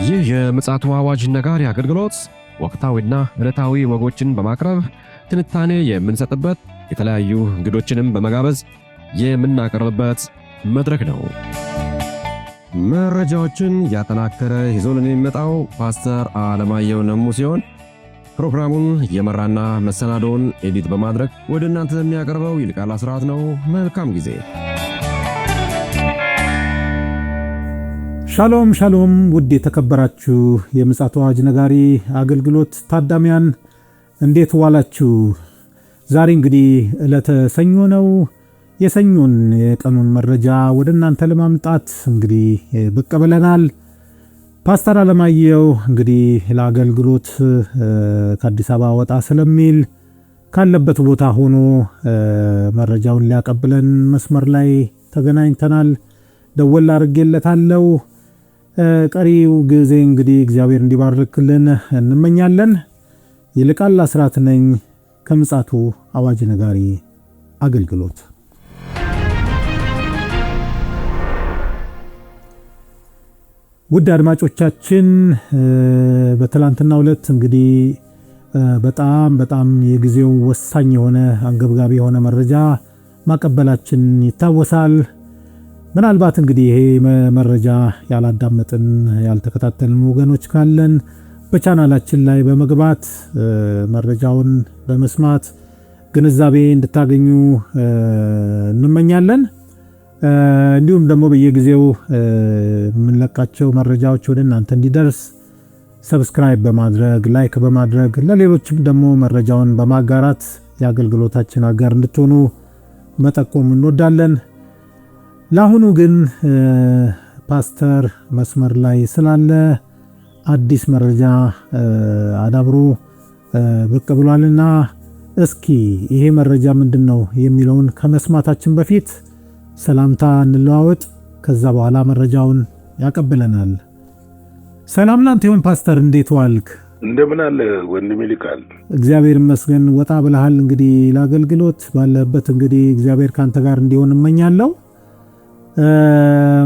ይህ የምፅዓቱ አዋጅ ነጋሪ አገልግሎት ወቅታዊና ዕለታዊ ወጎችን በማቅረብ ትንታኔ የምንሰጥበት የተለያዩ እንግዶችንም በመጋበዝ የምናቀርብበት መድረክ ነው። መረጃዎችን ያጠናከረ ይዞልን የሚመጣው ፓስተር አለማየሁ ነሙ ሲሆን ፕሮግራሙን የመራና መሰናዶውን ኤዲት በማድረግ ወደ እናንተ የሚያቀርበው ይልቃል አስራት ነው። መልካም ጊዜ። ሻሎም ሻሎም ውድ የተከበራችሁ የምፅዓቱ አዋጅ ነጋሪ አገልግሎት ታዳሚያን እንዴት ዋላችሁ? ዛሬ እንግዲህ ዕለተ ሰኞ ነው። የሰኞን የቀኑን መረጃ ወደ እናንተ ለማምጣት እንግዲህ ብቅ ብለናል። ፓስተር አለማየሁ እንግዲህ ለአገልግሎት ከአዲስ አበባ ወጣ ስለሚል ካለበት ቦታ ሆኖ መረጃውን ሊያቀብለን መስመር ላይ ተገናኝተናል። ደወል አድርጌለታለሁ። ቀሪው ጊዜ እንግዲህ እግዚአብሔር እንዲባርክልን እንመኛለን። ይልቃል አስራት ነኝ ከምፅዓቱ አዋጅ ነጋሪ አገልግሎት። ውድ አድማጮቻችን በትላንትናው ዕለት እንግዲህ በጣም የጊዜው ወሳኝ የሆነ አንገብጋቢ የሆነ መረጃ ማቀበላችን ይታወሳል። ምናልባት እንግዲህ ይሄ መረጃ ያላዳመጥን ያልተከታተልን ወገኖች ካለን በቻናላችን ላይ በመግባት መረጃውን በመስማት ግንዛቤ እንድታገኙ እንመኛለን። እንዲሁም ደግሞ በየጊዜው የምንለቃቸው መረጃዎች ወደ እናንተ እንዲደርስ ሰብስክራይብ በማድረግ ላይክ በማድረግ ለሌሎችም ደግሞ መረጃውን በማጋራት የአገልግሎታችን አጋር እንድትሆኑ መጠቆም እንወዳለን። ለአሁኑ ግን ፓስተር መስመር ላይ ስላለ አዲስ መረጃ አዳብሮ ብቅ ብሏልና እስኪ ይሄ መረጃ ምንድነው የሚለውን ከመስማታችን በፊት ሰላምታ እንለዋወጥ። ከዛ በኋላ መረጃውን ያቀብለናል። ሰላም ላንተ ይሁን ፓስተር፣ እንዴት ዋልክ? እንደምን አለ ወንድሜ ይልቃል? እግዚአብሔር ይመስገን። ወጣ ብለሃል እንግዲህ ለአገልግሎት ባለበት እንግዲህ እግዚአብሔር ካንተ ጋር እንዲሆን እመኛለሁ።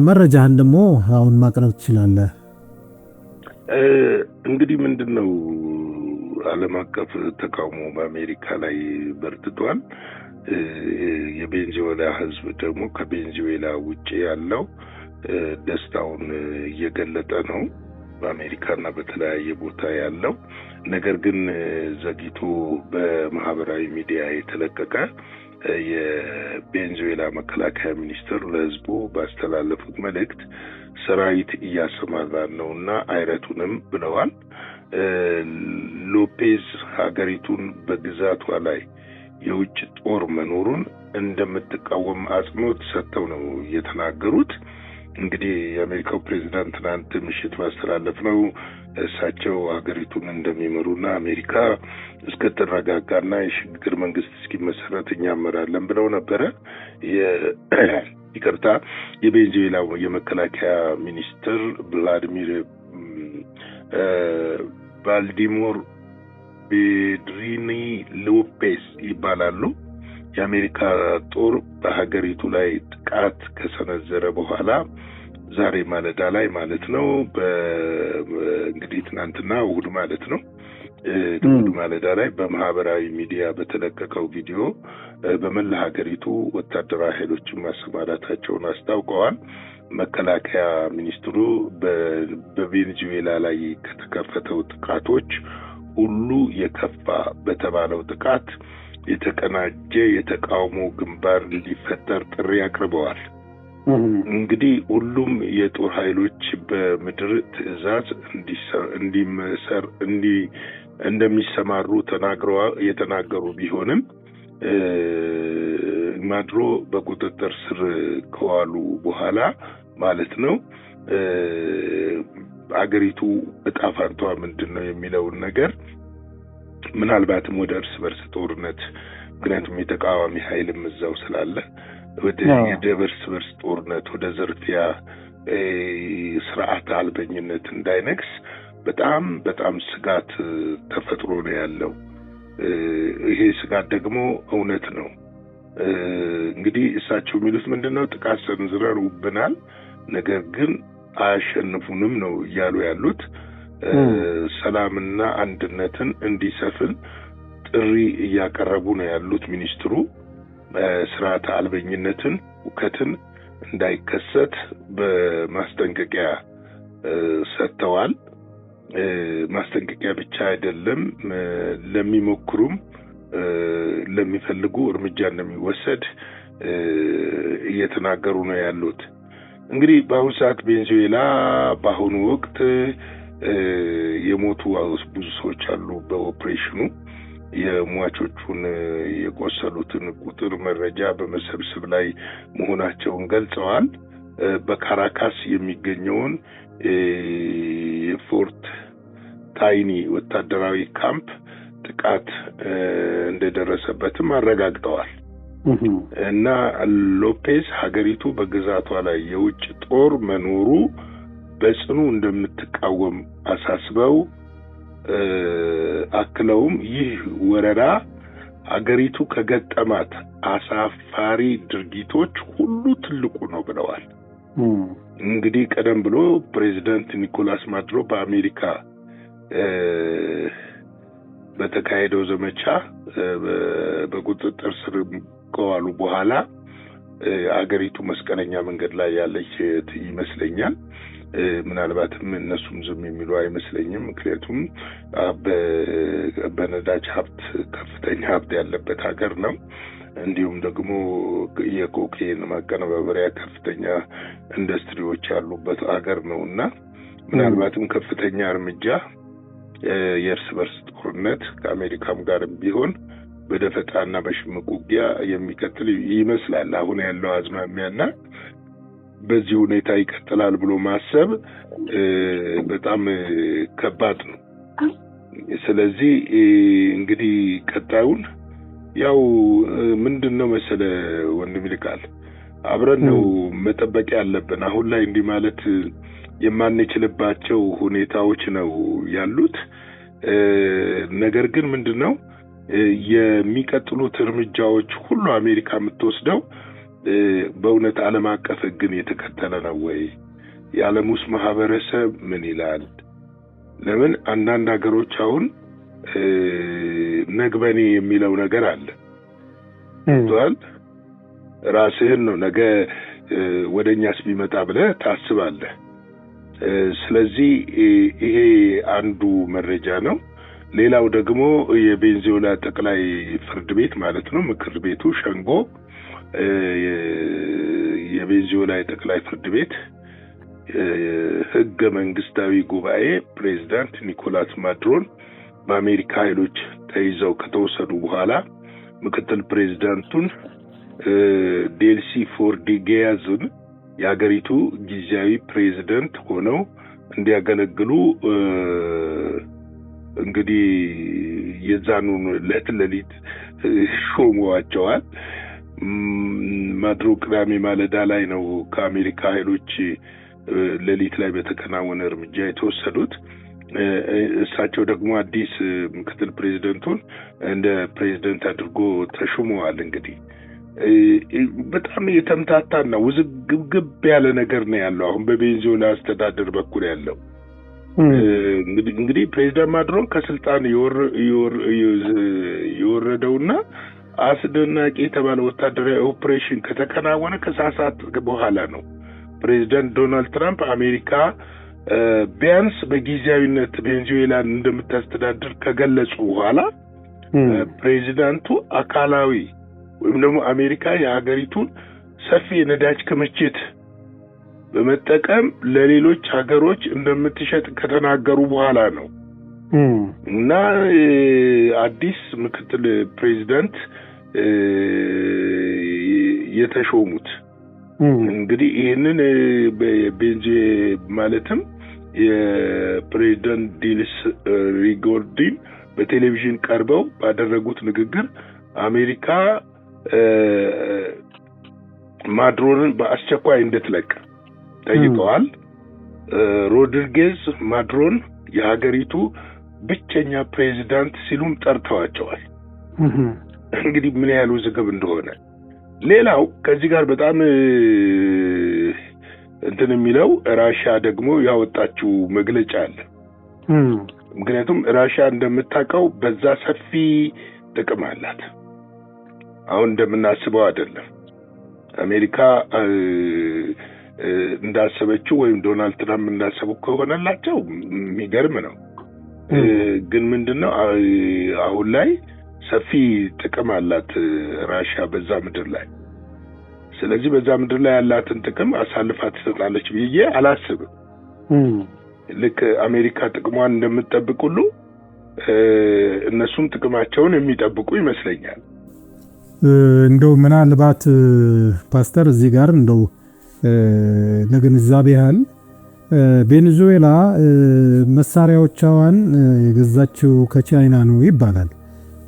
መረጃህን ደግሞ አሁን ማቅረብ ትችላለህ። እንግዲህ ምንድነው ዓለም አቀፍ ተቃውሞ በአሜሪካ ላይ በርትቷል። የቬንዙዌላ ሕዝብ ደግሞ ከቬንዙዌላ ውጪ ያለው ደስታውን እየገለጠ ነው፣ በአሜሪካና በተለያየ ቦታ ያለው። ነገር ግን ዘግይቶ በማህበራዊ ሚዲያ የተለቀቀ የቬንዙዌላ መከላከያ ሚኒስትር ለህዝቡ ባስተላለፉት መልእክት ሰራዊት እያሰማራን ነውና አይረቱንም ብለዋል። ሎፔዝ ሀገሪቱን በግዛቷ ላይ የውጭ ጦር መኖሩን እንደምትቃወም አጽንኦት ሰጥተው ነው የተናገሩት። እንግዲህ የአሜሪካው ፕሬዝዳንት ትናንት ምሽት ባስተላለፍነው እሳቸው ሀገሪቱን እንደሚመሩና አሜሪካ እስከተረጋጋና የሽግግር መንግስት እስኪመሰረት እኛ እንመራለን ብለው ነበረ። ይቅርታ፣ የቬንዙዌላ የመከላከያ ሚኒስትር ቫልዲሚር ቤድሪኒ ሎፔስ ይባላሉ። የአሜሪካ ጦር በሀገሪቱ ላይ ጥቃት ከሰነዘረ በኋላ ዛሬ ማለዳ ላይ ማለት ነው፣ እንግዲህ ትናንትና እሑድ ማለት ነው፣ እሑድ ማለዳ ላይ በማህበራዊ ሚዲያ በተለቀቀው ቪዲዮ በመላ ሀገሪቱ ወታደራዊ ኃይሎችን ማሰማራታቸውን አስታውቀዋል። መከላከያ ሚኒስትሩ በቬንዙዌላ ላይ ከተከፈተው ጥቃቶች ሁሉ የከፋ በተባለው ጥቃት የተቀናጀ የተቃውሞ ግንባር እንዲፈጠር ጥሪ አቅርበዋል። እንግዲህ ሁሉም የጦር ኃይሎች በምድር ትዕዛዝ እንደሚሰማሩ የተናገሩ ቢሆንም ማድሮ በቁጥጥር ስር ከዋሉ በኋላ ማለት ነው አገሪቱ እጣ ፈንታዋ ምንድነው የሚለውን ነገር ምናልባትም ወደ እርስ በርስ ጦርነት፣ ምክንያቱም የተቃዋሚ ኃይልም እዛው ስላለ ወደ እርስ በርስ ጦርነት፣ ወደ ዝርፊያ፣ ስርዓት አልበኝነት እንዳይነግስ በጣም ስጋት ተፈጥሮ ነው ያለው። ይሄ ስጋት ደግሞ እውነት ነው። እንግዲህ እሳቸው የሚሉት ምንድነው ጥቃት ሰንዝረውብናል፣ ነገር ግን አያሸንፉንም ነው እያሉ ያሉት። ሰላምና አንድነትን እንዲሰፍን ጥሪ እያቀረቡ ነው ያሉት ሚኒስትሩ። ስርዓተ አልበኝነትን፣ ውከትን እንዳይከሰት በማስጠንቀቂያ ሰጥተዋል። ማስጠንቀቂያ ብቻ አይደለም፣ ለሚሞክሩም ለሚፈልጉ እርምጃ እንደሚወሰድ እየተናገሩ ነው ያሉት። እንግዲህ በአሁኑ ሰዓት ቬኔዙዌላ በአሁኑ ወቅት የሞቱ ብዙ ሰዎች አሉ። በኦፕሬሽኑ የሟቾቹን የቆሰሉትን ቁጥር መረጃ በመሰብሰብ ላይ መሆናቸውን ገልጸዋል። በካራካስ የሚገኘውን የፎርት ታይኒ ወታደራዊ ካምፕ ጥቃት እንደደረሰበትም አረጋግጠዋል። እና ሎፔዝ ሀገሪቱ በግዛቷ ላይ የውጭ ጦር መኖሩ በጽኑ እንደምትቃወም አሳስበው አክለውም ይህ ወረራ ሀገሪቱ ከገጠማት አሳፋሪ ድርጊቶች ሁሉ ትልቁ ነው ብለዋል። እንግዲህ ቀደም ብሎ ፕሬዚዳንት ኒኮላስ ማዱሮ በአሜሪካ በተካሄደው ዘመቻ በቁጥጥር ስር ከዋሉ በኋላ አገሪቱ መስቀለኛ መንገድ ላይ ያለች ይመስለኛል። ምናልባትም እነሱም ዝም የሚሉ አይመስለኝም። ምክንያቱም በነዳጅ ሀብት ከፍተኛ ሀብት ያለበት ሀገር ነው። እንዲሁም ደግሞ የኮኬን ማቀነባበሪያ ከፍተኛ ኢንዱስትሪዎች ያሉበት ሀገር ነውና ምናልባትም ከፍተኛ እርምጃ የእርስ በርስ ጦርነት ከአሜሪካም ጋር ቢሆን በደፈጣና በሽምቅ ውጊያ የሚቀጥል ይመስላል አሁን ያለው አዝማሚያና በዚህ ሁኔታ ይቀጥላል ብሎ ማሰብ በጣም ከባድ ነው። ስለዚህ እንግዲህ ቀጣዩን ያው ምንድነው መሰለ ወንድም ይልቃል አብረን ነው መጠበቅ ያለብን። አሁን ላይ እንዲህ ማለት የማንችልባቸው ሁኔታዎች ነው ያሉት። ነገር ግን ምንድነው የሚቀጥሉት እርምጃዎች ሁሉ አሜሪካ የምትወስደው በእውነት ዓለም አቀፍ ሕግን የተከተለ ነው ወይ? የዓለሙስ ማህበረሰብ ምን ይላል? ለምን አንዳንድ ሀገሮች አሁን ነግበኔ የሚለው ነገር አለ። እንቷል ራስህን ነው ነገ ወደኛስ ቢመጣ ብለህ ታስባለህ። ስለዚህ ይሄ አንዱ መረጃ ነው። ሌላው ደግሞ የቬኔዙዌላ ጠቅላይ ፍርድ ቤት ማለት ነው ምክር ቤቱ ሸንጎ የቬኔዙዌላ ጠቅላይ ፍርድ ቤት ህገ መንግስታዊ ጉባኤ ፕሬዝዳንት ኒኮላስ ማዱሮን በአሜሪካ ኃይሎች ተይዘው ከተወሰዱ በኋላ ምክትል ፕሬዝዳንቱን ዴልሲ ፎርዲጌያዝን የሀገሪቱ ጊዜያዊ ፕሬዝዳንት ሆነው እንዲያገለግሉ እንግዲህ የዛኑን ለሌሊት ሾመዋቸዋል። ማዱሮ ቅዳሜ ማለዳ ላይ ነው ከአሜሪካ ኃይሎች ሌሊት ላይ በተከናወነ እርምጃ የተወሰዱት። እሳቸው ደግሞ አዲስ ምክትል ፕሬዝዳንቱን እንደ ፕሬዝዳንት አድርጎ ተሾመዋል። እንግዲህ በጣም የተምታታና ውዝግብ ያለ ነገር ነው ያለው አሁን በቬኔዙዌላ አስተዳደር በኩል ያለው። እንግዲህ ፕሬዝዳንት ማዱሮን ከስልጣን የወረደውና አስደናቂ የተባለ ወታደራዊ ኦፕሬሽን ከተከናወነ ከሰዓታት በኋላ ነው። ፕሬዝዳንት ዶናልድ ትራምፕ አሜሪካ ቢያንስ በጊዜያዊነት ቬኔዙዌላን እንደምታስተዳድር ከገለጹ በኋላ ፕሬዝዳንቱ አካላዊ ወይም ደግሞ አሜሪካ የሀገሪቱን ሰፊ የነዳጅ ክምችት በመጠቀም ለሌሎች ሀገሮች እንደምትሸጥ ከተናገሩ በኋላ ነው እና አዲስ ምክትል ፕሬዝዳንት የተሾሙት። እንግዲህ ይህንን በቬኔዙዌላ ማለትም የፕሬዝዳንት ዲልስ ሪጎርዲን በቴሌቪዥን ቀርበው ባደረጉት ንግግር አሜሪካ ማዱሮንን በአስቸኳይ እንድትለቅ ጠይቀዋል። ሮድሪጌዝ ማዱሮን የሀገሪቱ ብቸኛ ፕሬዝዳንት ሲሉም ጠርተዋቸዋል። እንግዲህ ምን ያህል ውዝግብ እንደሆነ። ሌላው ከዚህ ጋር በጣም እንትን የሚለው ራሽያ ደግሞ ያወጣችው መግለጫ አለ። ምክንያቱም ራሽያ እንደምታውቀው በዛ ሰፊ ጥቅም አላት። አሁን እንደምናስበው አይደለም። አሜሪካ እንዳሰበችው ወይም ዶናልድ ትራምፕ እንዳሰበው ከሆነላቸው የሚገርም ነው። ግን ምንድነው አሁን ላይ ሰፊ ጥቅም አላት ራሽያ በዛ ምድር ላይ። ስለዚህ በዛ ምድር ላይ ያላትን ጥቅም አሳልፋ ትሰጣለች ብዬ አላስብም። ልክ አሜሪካ ጥቅሟን እንደምትጠብቅ ሁሉ እነሱም ጥቅማቸውን የሚጠብቁ ይመስለኛል። እንደው ምናልባት ፓስተር እዚህ ጋር እንደው ለግንዛቤ ያህል ቬኔዙዌላ መሳሪያዎቿን የገዛችው ከቻይና ነው ይባላል።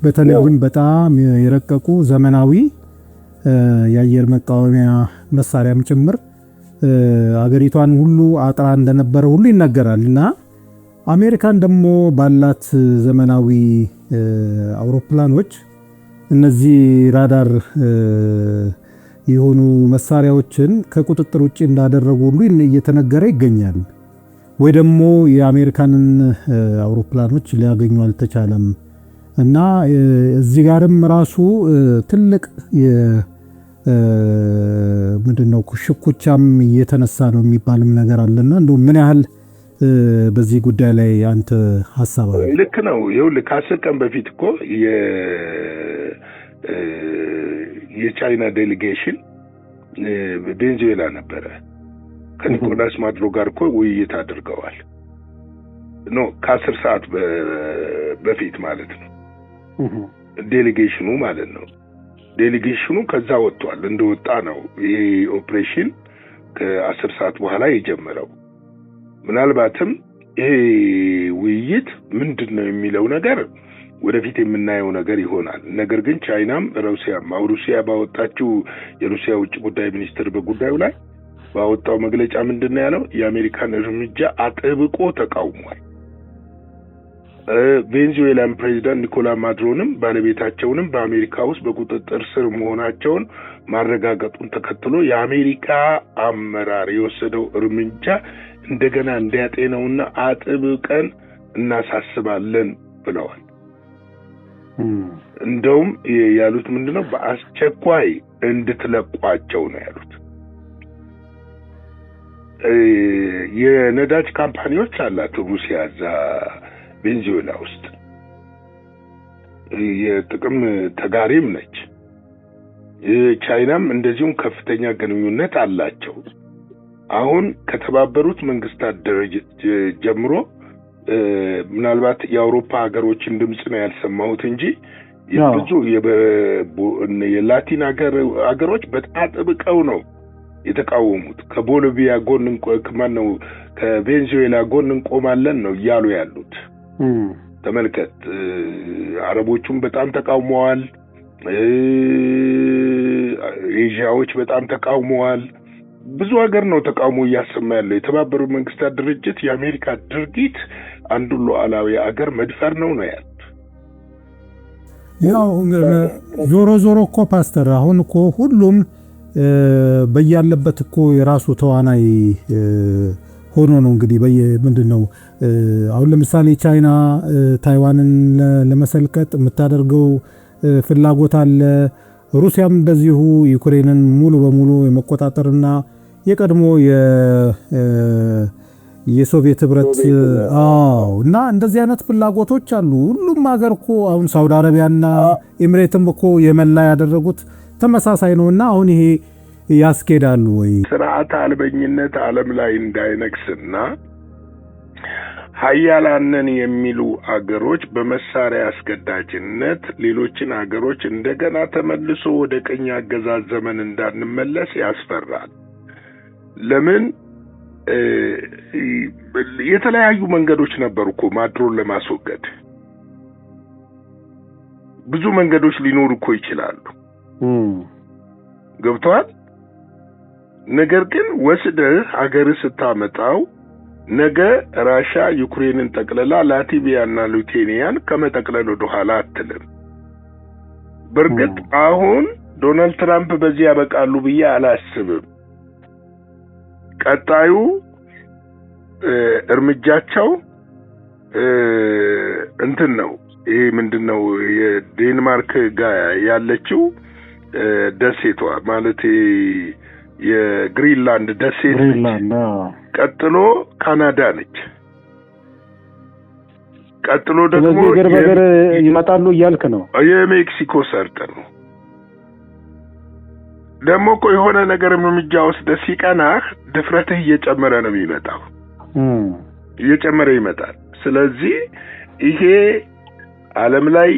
በተለይ ግን በጣም የረቀቁ ዘመናዊ የአየር መቃወሚያ መሳሪያም ጭምር አገሪቷን ሁሉ አጥራ እንደነበረ ሁሉ ይነገራልና አሜሪካን ደግሞ ባላት ዘመናዊ አውሮፕላኖች እነዚህ ራዳር የሆኑ መሳሪያዎችን ከቁጥጥር ውጪ እንዳደረጉ ሁሉ እየተነገረ ይገኛል። ወይ ደግሞ የአሜሪካንን አውሮፕላኖች ሊያገኙ አልተቻለም እና እዚህ ጋርም ራሱ ትልቅ ምንድነው ሽኩቻም እየተነሳ ነው የሚባልም ነገር አለና እንደው ምን ያህል በዚህ ጉዳይ ላይ አንተ ሐሳብ አለ? ልክ ነው። ይኸውልህ ከ10 ቀን በፊት እኮ የቻይና ዴሌጌሽን ቬኔዙዌላ ነበረ። ከኒኮላስ ማዱሮ ጋር እኮ ውይይት አድርገዋል። ከ10 ሰዓት በፊት ማለት ነው። ዴሌጌሽኑ ማለት ነው። ዴሌጌሽኑ ከዛ ወጥቷል። እንደወጣ ነው ይሄ ኦፕሬሽን ከ10 ሰዓት በኋላ የጀመረው። ምናልባትም ይሄ ውይይት ምንድነው የሚለው ነገር ወደፊት የምናየው ነገር ይሆናል። ነገር ግን ቻይናም ሩሲያ ባወጣችው የሩሲያ ውጭ ጉዳይ ሚኒስትር በጉዳዩ ላይ ባወጣው መግለጫ ምንድነው ያለው? የአሜሪካን እርምጃ አጥብቆ ተቃውሟል። ቬኔዙዌላን ፕሬዚዳንት ኒኮላስ ማዱሮንም ባለቤታቸውንም በአሜሪካ ውስጥ በቁጥጥር ስር መሆናቸውን ማረጋገጡን ተከትሎ የአሜሪካ አመራር የወሰደው እርምጃ እንደገና እንዲያጤነውና አጥብቀን እናሳስባለን ብለዋል። እንደውም ያሉት ምንድነው? በአስቸኳይ እንድትለቋቸው ነው ያሉት። የነዳጅ ካምፓኒዎች አላት ሩሲያ እዛ ቬኔዙዌላ ውስጥ የጥቅም ተጋሪም ነች። ቻይናም እንደዚሁም ከፍተኛ ግንኙነት አላቸው። አሁን ከተባበሩት መንግስታት ድርጅት ጀምሮ ምናልባት የአውሮፓ ሀገሮችን ድምጽ ነው ያልሰማሁት እንጂ ብዙ የላቲን ሀገሮች በጣም ጥብቀው ነው የተቃወሙት። ከቦሊቪያ ጎን ማነው ከቬኔዙዌላ ጎን እንቆማለን ነው እያሉ ያሉት። ተመልከት፣ አረቦቹም በጣም ተቃውመዋል። ኤዥያዎች በጣም ተቃውመዋል። ብዙ ሀገር ነው ተቃውሞ እያሰማ ያለው። የተባበሩት መንግስታት ድርጅት የአሜሪካ ድርጊት አንዱን ሉዓላዊ ሀገር መድፈር ነው ያሉት። ያው ዞሮ እኮ ፓስተር አሁን እኮ ሁሉም በያለበት እኮ የራሱ ተዋናይ ሆኖ ነው እንግዲህ ምንድነው አሁን ለምሳሌ ቻይና ታይዋንን ለመሰልቀጥ የምታደርገው ፍላጎት አለ። ሩሲያም እንደዚሁ ዩክሬንን ሙሉ በሙሉ የመቆጣጠርና የቀድሞ የሶቪየት ህብረት እና እንደዚህ አይነት ፍላጎቶች አሉ። ሁሉም ሀገር እኮ አሁን ሳውዲ አረቢያና ኤምሬትም እኮ የመላ ያደረጉት ተመሳሳይ ነውና አሁን ይሄ ያስኬዳሉ ወይ? ስርዓተ አልበኝነት ዓለም ላይ እንዳይነግስና ሀያላንን የሚሉ አገሮች በመሳሪያ አስገዳጅነት ሌሎችን አገሮች እንደገና ተመልሶ ወደ ቀኝ አገዛዝ ዘመን እንዳንመለስ ያስፈራል። ለምን? የተለያዩ መንገዶች ነበሩ እኮ ማድሮን ለማስወገድ። ብዙ መንገዶች ሊኖሩ እኮ ይችላሉ። ገብቷል? ነገር ግን ወስደህ ሀገር ስታመጣው ነገ ራሻ ዩክሬንን ጠቅለላ ላቲቪያና ሊቱዌኒያን ከመጠቅለል ወደ ኋላ አትልም። በርግጥ አሁን ዶናልድ ትራምፕ በዚህ ያበቃሉ ብዬ አላስብም። ቀጣዩ እርምጃቸው እንትን ነው። ይሄ ምንድነው የዴንማርክ ጋር ያለችው ደሴቷ ማለት የግሪንላንድ ደሴት ቀጥሎ ካናዳ ነች። ቀጥሎ ደግሞ ገርበገር ይመጣሉ እያልክ ነው። የሜክሲኮ ሰርጥ ነው። ደግሞ እኮ የሆነ ነገር እርምጃ ወስደህ ሲቀናህ ድፍረትህ እየጨመረ ነው የሚመጣው፣ እየጨመረ ይመጣል። ስለዚህ ይሄ ዓለም ላይ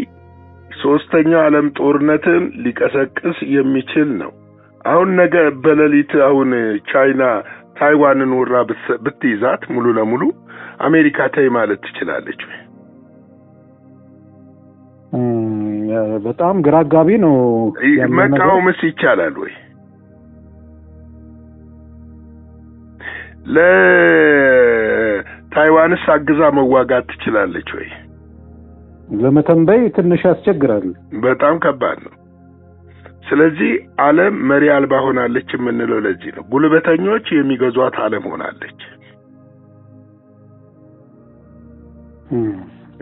ሶስተኛው ዓለም ጦርነትን ሊቀሰቅስ የሚችል ነው። አሁን ነገ በሌሊት አሁን ቻይና ታይዋንን ወራ ብትይዛት ሙሉ ለሙሉ አሜሪካ ተይ ማለት ትችላለች። በጣም ግራጋቢ ነው። መቃወምስ ይቻላል ወይ? ለታይዋንስ አግዛ መዋጋት ትችላለች ወይ? ለመተንበይ ትንሽ ያስቸግራል። በጣም ከባድ ነው። ስለዚህ ዓለም መሪ አልባ ሆናለች የምንለው ለዚህ ነው። ጉልበተኞች የሚገዟት ዓለም ሆናለች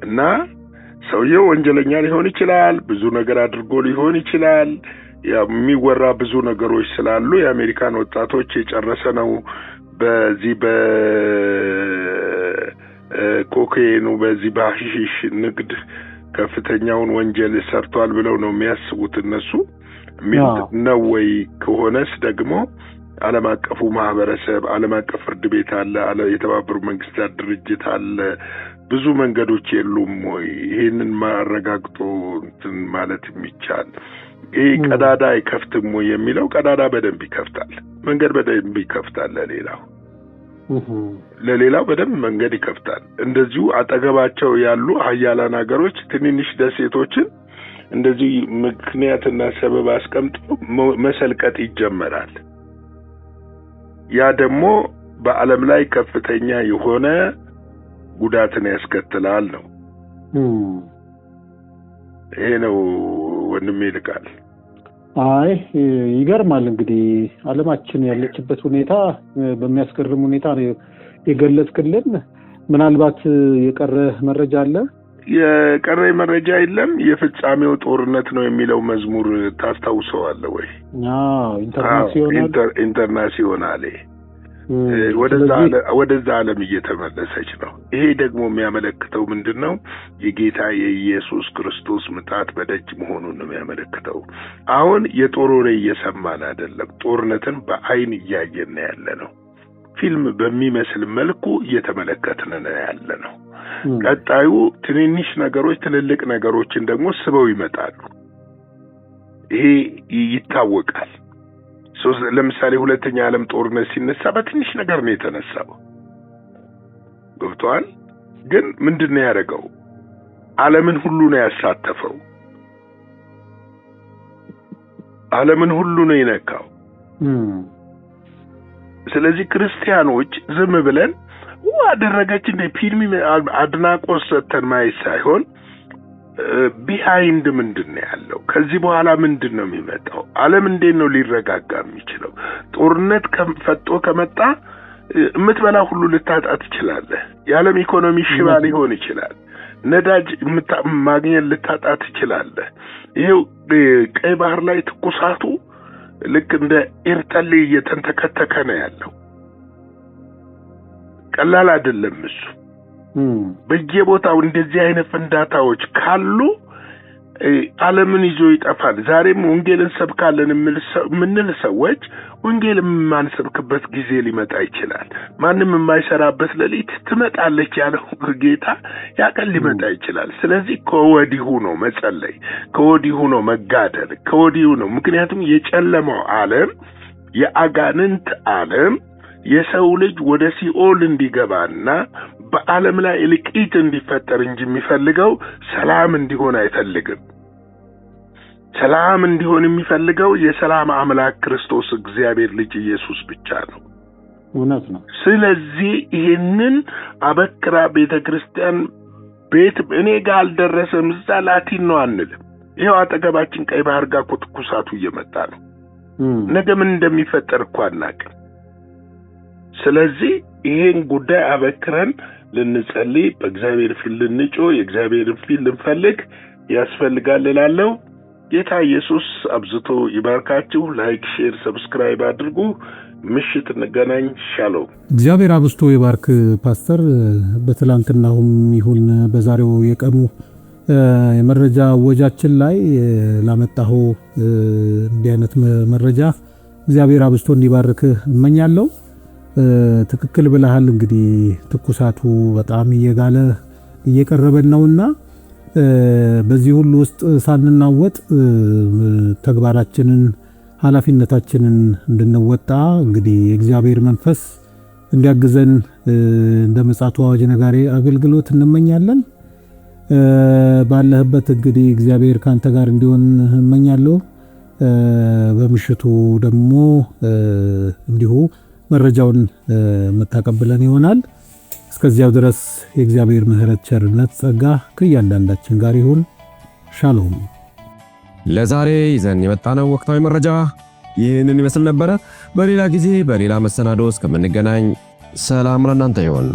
እና ሰውየው ወንጀለኛ ሊሆን ይችላል፣ ብዙ ነገር አድርጎ ሊሆን ይችላል። የሚወራ ብዙ ነገሮች ስላሉ የአሜሪካን ወጣቶች የጨረሰ ነው በዚህ በኮኬኑ በዚህ በሐሺሽ ንግድ ከፍተኛውን ወንጀል ሰርቷል ብለው ነው የሚያስቡት እነሱ። ነው ወይ? ከሆነስ ደግሞ ዓለም አቀፉ ማህበረሰብ፣ ዓለም አቀፍ ፍርድ ቤት አለ፣ የተባበሩት መንግስታት ድርጅት አለ። ብዙ መንገዶች የሉም ወይ ይሄንን ማረጋግጦ እንትን ማለት የሚቻል? ይሄ ቀዳዳ አይከፍትም ወይ የሚለው ቀዳዳ በደንብ ይከፍታል። መንገድ በደንብ ይከፍታል። ለሌላው በደንብ መንገድ ይከፍታል። እንደዚሁ አጠገባቸው ያሉ ሀያላን ሀገሮች ትንንሽ ደሴቶችን እንደዚህ ምክንያትና ሰበብ አስቀምጦ መሰልቀጥ ይጀመራል። ያ ደግሞ በዓለም ላይ ከፍተኛ የሆነ ጉዳትን ያስከትላል ነው። ይሄ ነው ወንድሜ ይልቃል። አይ ይገርማል። እንግዲህ ዓለማችን ያለችበት ሁኔታ በሚያስገርም ሁኔታ ነው የገለጽክልን። ምናልባት የቀረ መረጃ አለ? የቀረ መረጃ የለም። የፍጻሜው ጦርነት ነው የሚለው መዝሙር ታስታውሰዋለህ ወይ? ኢንተርናሲዮናል ወደዛ ዓለም እየተመለሰች ነው። ይሄ ደግሞ የሚያመለክተው ምንድነው? የጌታ የኢየሱስ ክርስቶስ ምጣት በደጅ መሆኑን ነው የሚያመለክተው። አሁን የጦር ወሬ እየሰማን አይደለም፣ ጦርነትን በአይን እያየን ያለ ነው። ፊልም በሚመስል መልኩ እየተመለከትን ነው ያለ ነው። ቀጣዩ ትንንሽ ነገሮች ትልልቅ ነገሮችን ደግሞ ስበው ይመጣሉ። ይሄ ይታወቃል። ለምሳሌ ሁለተኛ ዓለም ጦርነት ሲነሳ በትንሽ ነገር ነው የተነሳው። ገብቷል? ግን ምንድነው ያደረገው? ዓለምን ሁሉ ነው ያሳተፈው። ዓለምን ሁሉ ነው የነካው። ስለዚህ ክርስቲያኖች ዝም ብለን አደረገች እንደ ፊልም አድናቆት ሰጥተን ማየት ሳይሆን ቢሃይንድ ምንድነው ያለው? ከዚህ በኋላ ምንድነው የሚመጣው? ዓለም እንዴት ነው ሊረጋጋ የሚችለው? ጦርነት ፈጥጦ ከመጣ የምትበላ ሁሉ ልታጣ ትችላለህ። የዓለም ኢኮኖሚ ሽባ ሊሆን ይችላል። ነዳጅ ማግኘት ልታጣ ትችላለህ። ይሄው ቀይ ባህር ላይ ትኩሳቱ ልክ እንደ ኤርተሌ እየተንተከተከ ነው ያለው። ቀላል አይደለም እሱ። በየቦታው እንደዚህ አይነት ፍንዳታዎች ካሉ ዓለምን ይዞ ይጠፋል። ዛሬም ወንጌልን ሰብካለን የምንል ሰዎች ወንጌልን የማንሰብክበት ጊዜ ሊመጣ ይችላል። ማንም የማይሰራበት ሌሊት ትመጣለች ያለው ጌታ ያቀል ሊመጣ ይችላል። ስለዚህ ከወዲሁ ነው መጸለይ፣ ከወዲሁ ነው መጋደል፣ ከወዲሁ ነው። ምክንያቱም የጨለማው ዓለም የአጋንንት ዓለም የሰው ልጅ ወደ ሲኦል እንዲገባና በዓለም ላይ እልቂት እንዲፈጠር እንጂ የሚፈልገው ሰላም እንዲሆን አይፈልግም። ሰላም እንዲሆን የሚፈልገው የሰላም አምላክ ክርስቶስ እግዚአብሔር ልጅ ኢየሱስ ብቻ ነው። እውነት ነው። ስለዚህ ይሄንን አበክራ ቤተክርስቲያን ቤት እኔ ጋር አልደረሰም እዛ ላቲን ነው አንልም። ይሄው አጠገባችን ቀይ ባህር ጋር ትኩሳቱ እየመጣ ነው። ነገ ምን እንደሚፈጠር እኮ አናውቅም። ስለዚህ ይሄን ጉዳይ አበክረን ልንጸልይ በእግዚአብሔር ፊት ልንጮህ የእግዚአብሔርን ፊት ልንፈልግ ያስፈልጋል እላለሁ። ጌታ ኢየሱስ አብዝቶ ይባርካችሁ። ላይክ፣ ሼር፣ ሰብስክራይብ አድርጉ። ምሽት እንገናኝ። ሻሎም። እግዚአብሔር አብዝቶ ይባርክ ፓስተር። በትላንትናውም ይሁን በዛሬው የቀኑ የመረጃ ወጃችን ላይ ላመጣሁ እንዲህ አይነት መረጃ እግዚአብሔር አብዝቶ እንዲባርክ እመኛለሁ። ትክክል ብለሃል። እንግዲህ ትኩሳቱ በጣም እየጋለ እየቀረበን ነውና በዚህ ሁሉ ውስጥ ሳንናወጥ ተግባራችንን ኃላፊነታችንን እንድንወጣ እንግዲህ የእግዚአብሔር መንፈስ እንዲያግዘን እንደ ምጽአቱ አዋጅ ነጋሪ አገልግሎት እንመኛለን። ባለህበት እንግዲህ እግዚአብሔር ካንተ ጋር እንዲሆን እመኛለሁ። በምሽቱ ደግሞ እንዲሁ መረጃውን መታቀብለን ይሆናል። እስከዚያው ድረስ የእግዚአብሔር ምሕረት፣ ቸርነት፣ ጸጋ ከእያንዳንዳችን ጋር ይሁን። ሻሎም። ለዛሬ ይዘን የመጣነው ወቅታዊ መረጃ ይህንን ይመስል ነበረ። በሌላ ጊዜ በሌላ መሰናዶ እስከምንገናኝ ሰላም ለእናንተ ይሁን።